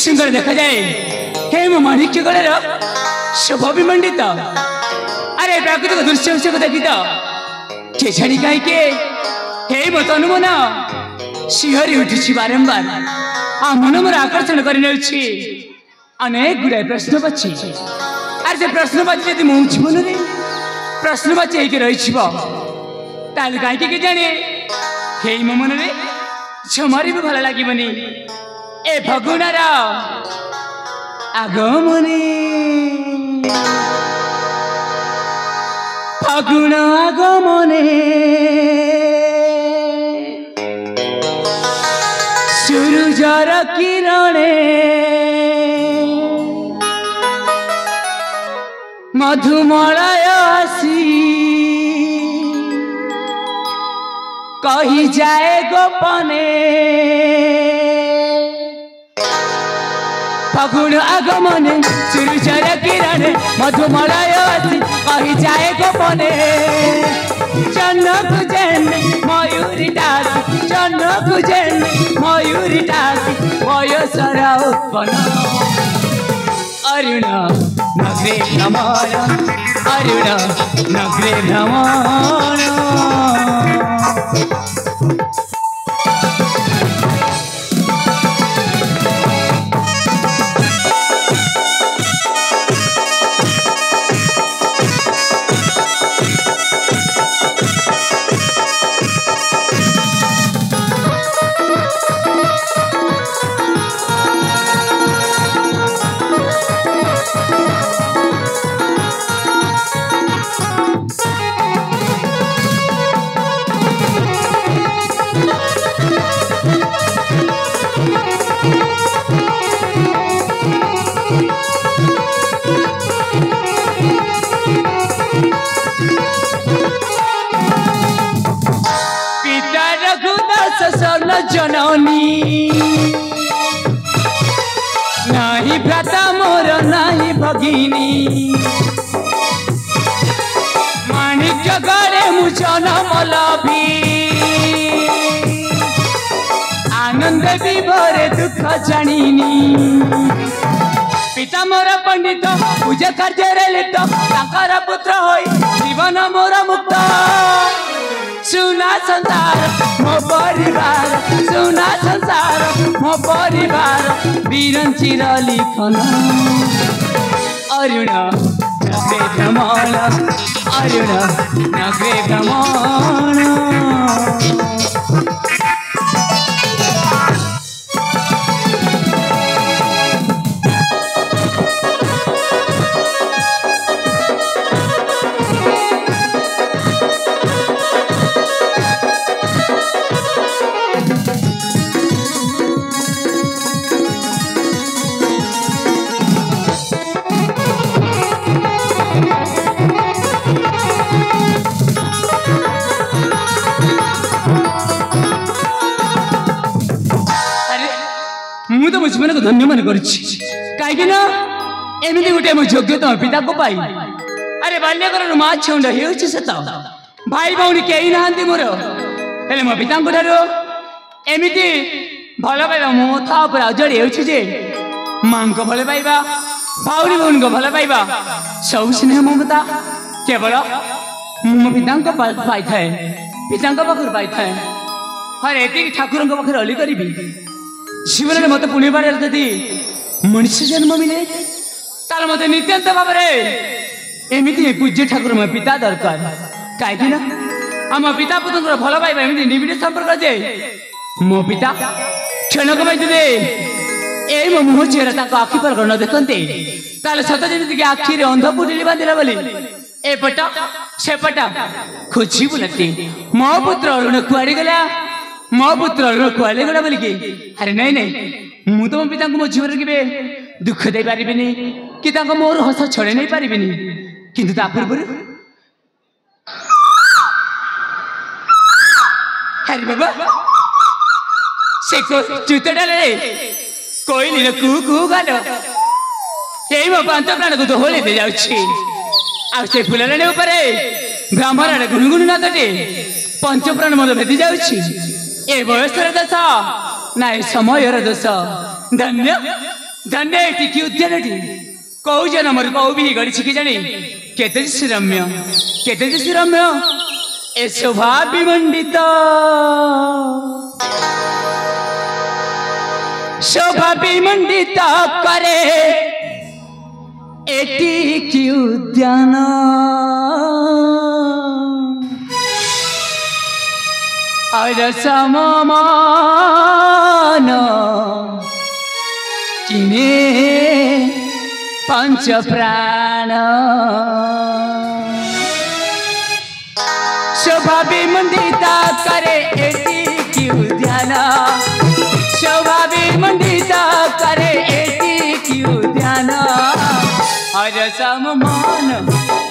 सुंदर देखा जाए हे मो माणिक्य गलर शोभा विमंडित अरे प्राकृतिक दृश्य को देखी तो के छाड़ी कहीं के हे मो तनु मन शिहरी उठी बारंबार आ मन मोर आकर्षण कर अनेक गुड़ाए प्रश्न पची अरे से प्रश्न पची यदि मो जीवन में प्रश्न पची रही कहीं जाने हे मो मन में जमारी भी भल लगे ए फगुणार आगमने फागुन आगमने सूरजर किरणे मधुमलय आसी कही जाए गोपने फागुन आगमने सूरजर किरण मधुमलय आसी कही जाए गोपने जनक जैन मयूरी डाक जनक जैन मयूरी डाक वयसर उत्पन्न अरुण नगरे भ्रमण अरुण नगरे भ्रमण जननी नाही भ्राता मोर नाही भगिनी माणिक्य गळे मुचन मलभी आनंद विभरे दुख जानिनी पिता मोर पंडित पूजा कार्य लिप्त ताकर पुत्र होई जीवन मोर मुक्त सुना संसार मो परिवार सुना संसार मो परिवार वीरंचिर लिखन अरुण नगरे भ्रमण अरुण नगरे भ्रमण जीवन को धन्य मन कहीं एमती गोटे मो योग्यता पिता को पाई अरे बाल्यकाल माँ छेउंड भाई भौणी कई ना मोर हेले मो पिता एमती भल पाइबा मो था अजड़ी होजे माँ को भल पाइबा भाई भौणी को भल पाइबा सब स्नेह ममता केवल मो पिता पाई थाए पिता पाखर पाई थाए हर एति ठाकुर पाखे अली करी जीवन में मत पुण्य बार जदि मनुष्य जन्म मिले तार मत नित्यांत भाव एमती पूज्य ठाकुर मो पिता दरकार कहीं आम पिता पुत्र भल पाइबा एमती निबिड़ संपर्क जे मो पिता क्षणक ए मो मुह चेहरा आखि पर न देखते सत जमी आखिरे अंध पुटिली बांधिला बोली एपट सेपट खोजी बुलती मो पुत्र अरुण कुआड़ी गला मो पुत्र अरुण कुआड़े गला बोलिकी अरे नहीं नहीं मु तो मो पिता मो जीवन के दुख दे पारि कि मोर हस छड़े नहीं पारि किंतु ता पूर्व अरे बाबा से चुतड़ा कोई कू कू गाल यही मो पांच प्राण को दोहली दे जाऊे फुलराणी ब्राह्मण गुणगुण नादटे पंच प्राण मत भेदी जाऊे बयसर दोष ना समय दोष धन्य धन्य की उद्यानटी कौ जनमर कौ भी गड़ी कि जानी केते रम्य केते रम्य ए शोभा विमंडित करे एटी की उद्यान और सममान किने पंच प्राण शोभा विमंडिता करे एटी की उद्यान शोभा विमंडिता करे एटी की उद्यान और सममान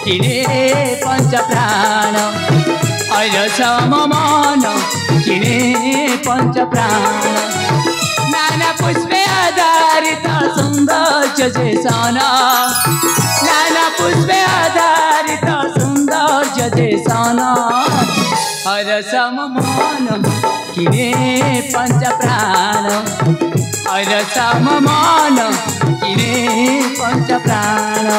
किने पंच प्राण और सममान किने पंच प्राण नाना पुष्पे आधारित सौंदर्य जैसाना नाना पुष्पे आधारित सौंदर्य जैसाना हर सममान किने पंच प्राण हर सममान किने पंच प्राण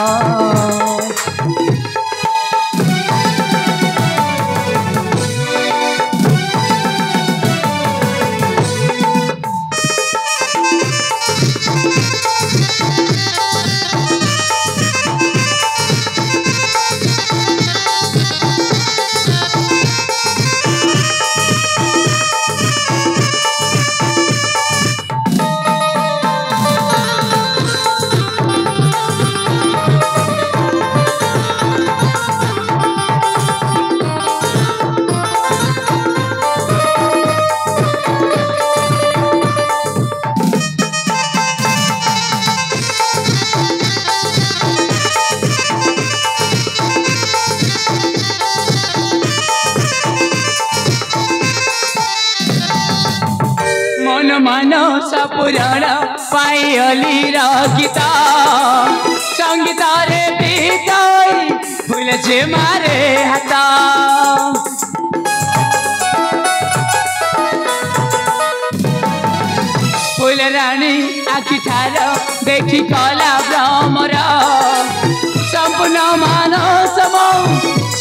पुराण पायली गीता संगीत रे पीताई फूल से मारे हाथा फूल रानी आखि ठार देखी कला भ्रमर संपूर्ण मानस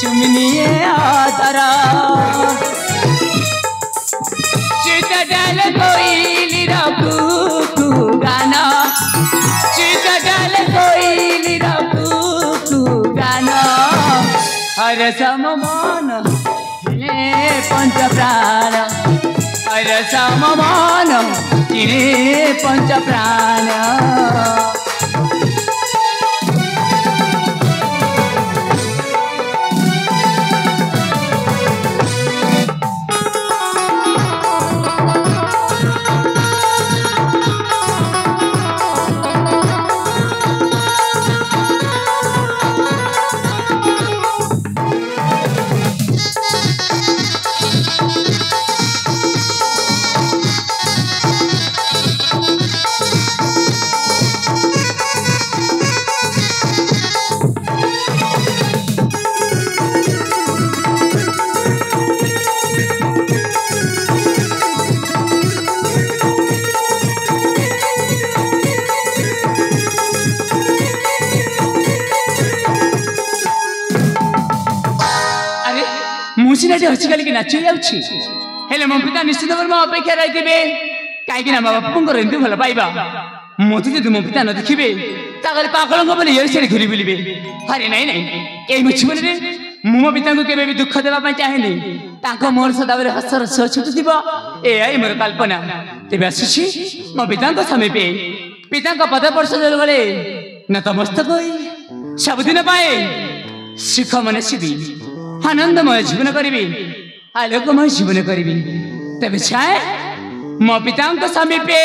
चुमनिए आदर चित डाल कोइली रघु गाना चित डाल कोइली रघु गाना हर सममान किने पंच प्राण हर सममान किने पंच प्राण मुसीनाटी हसिकाली कि नाच हेले मो पिता निश्चित भाव में अपेक्षा रही कहीं मो बापू एमती भल पाइबा मत जो मो पिता न देखिए पागल बोले ये से घूरी बुलबे अरे नाई नाई यही मो जीवन में मो पिता को केवे भी दुख देवाई चाहे मोर सदाबे हसर सह छुटुव ए मोर कल्पना तेज आसुची मो पिता समीपे पिता पद स्पर्श बेले नतमस्तक सबुदिन पाए सुख मनसिबी आनंदमय जीवन करी आलोकमय जीवन करी तेज छाए मो पिता समीपे